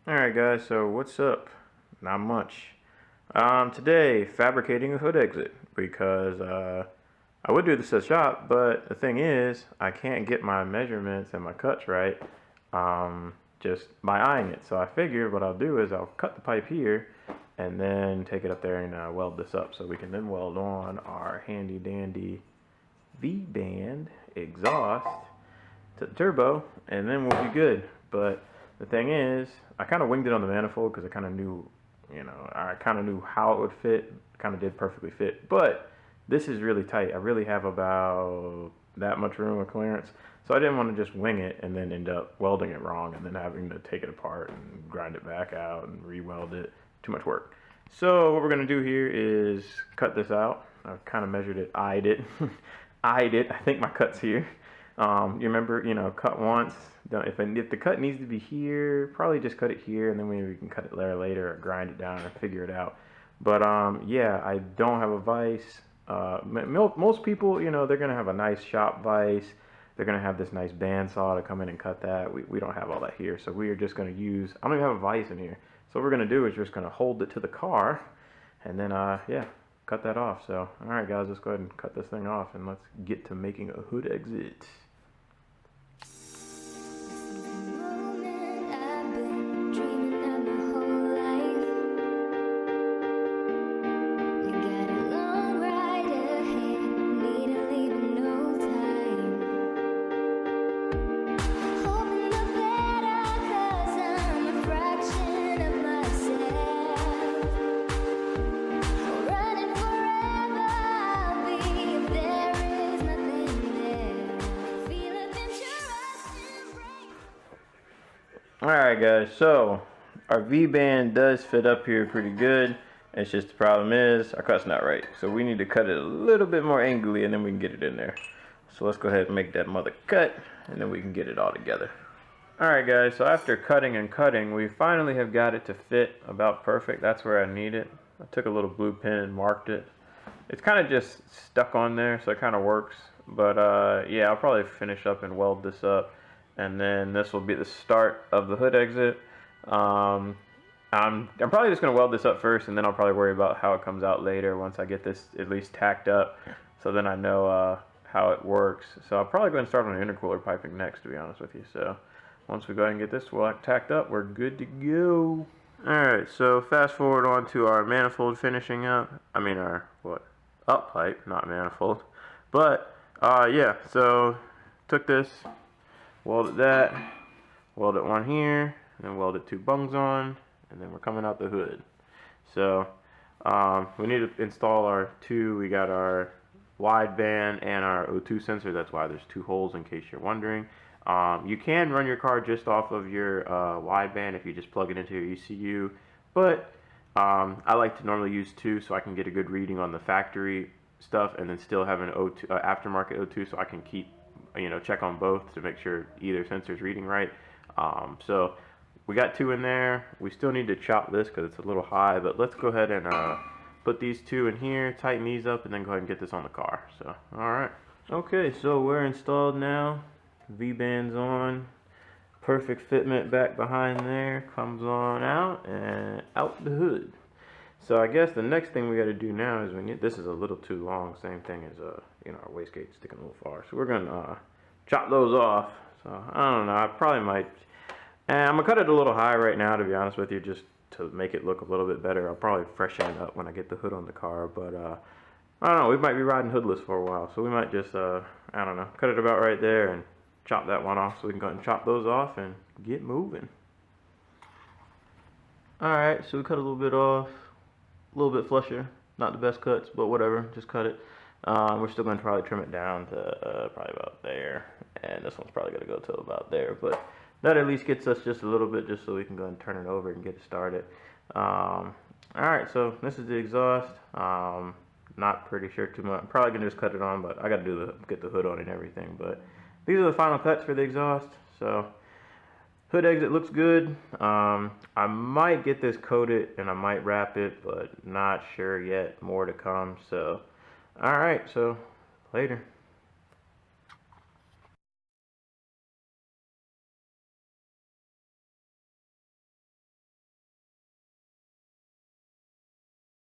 Alright guys, so what's up? Not much. Today, fabricating a hood exit because I would do this at shop, but the thing is, I can't get my measurements and my cuts right just by eyeing it. So I figured what I'll do is I'll cut the pipe here and then take it up there and weld this up so we can then weld on our handy dandy V-band exhaust to the turbo, and then we'll be good. But the thing is, I kind of winged it on the manifold because I kind of knew, I kind of knew how it would fit. Kind of did perfectly fit. But this is really tight. I really have about that much room of clearance. So I didn't want to just wing it and then end up welding it wrong and then having to take it apart and grind it back out and re-weld it. Too much work. So what we're going to do here is cut this out. I've kind of measured it, eyed it. Eyed it. I think my cut's here. You remember, cut once. If the cut needs to be here, probably just cut it here, and then maybe we can cut it there later or grind it down or figure it out. But yeah, I don't have a vise. Most people, they're gonna have a nice shop vise. They're gonna have this nice bandsaw to come in and cut that. We don't have all that here, so we are just gonna use. I don't even have a vise in here. So what we're gonna do is just gonna hold it to the car, and then yeah, cut that off. So all right, guys, let's go ahead and cut this thing off, and let's get to making a hood exit. Alright guys, so our V-band does fit up here pretty good. It's just the problem is our cut's not right. So we need to cut it a little bit more angly and then we can get it in there. So let's go ahead and make that mother cut and then we can get it all together. Alright guys, so after cutting and cutting, we finally have got it to fit about perfect. That's where I need it. I took a little blue pin and marked it. It's kind of just stuck on there, so it kind of works. But yeah, I'll probably finish up and weld this up. And then this will be the start of the hood exit. I'm probably just going to weld this up first, and then I'll probably worry about how it comes out later once I get this at least tacked up, so then I know how it works. So I'll probably go and start on the intercooler piping next, to be honest with you. So once we go ahead and get this tacked up, we're good to go. Alright, so fast forward on to our manifold finishing up. I mean our, up pipe, not manifold. But, yeah, so took this, welded that, welded one here, and then welded two bungs on, and then we're coming out the hood. So we need to install our we got our wideband and our O2 sensor. That's why there's two holes, in case you're wondering. You can run your car just off of your wideband if you just plug it into your ECU, but I like to normally use two so I can get a good reading on the factory stuff and then still have an O2 aftermarket O2 so I can keep check on both to make sure either sensor's reading right. So we got two in there. We still need to chop this because it's a little high, but let's go ahead and put these two in here, tighten these up, and then go ahead and get this on the car. So alright, okay, so we're installed now. V-band's on, perfect fitment back behind there, comes on out and out the hood. So I guess the next thing we got to do now is this is a little too long, same thing as our wastegate sticking a little far. So we're gonna chop those off. So I don't know, I probably might. And I'm gonna cut it a little high right now, to be honest with you, just to make it look a little bit better. I'll probably freshen it up when I get the hood on the car, but I don't know. We might be riding hoodless for a while, so we might just I don't know, cut it about right there and chop that one off, so we can go ahead and chop those off and get moving. All right, so we cut a little bit off. A little bit flusher, not the best cuts, but whatever, just cut it. We're still going to probably trim it down to probably about there, and this one's probably going to go to about there, but that at least gets us just a little bit, just so we can go and turn it over and get it started. Alright, so this is the exhaust. Not pretty sure too much. I'm probably going to just cut it on, but I got to get the hood on and everything, but these are the final cuts for the exhaust. So hood exit looks good. I might get this coated and I might wrap it, but not sure yet. More to come. So, alright, so later.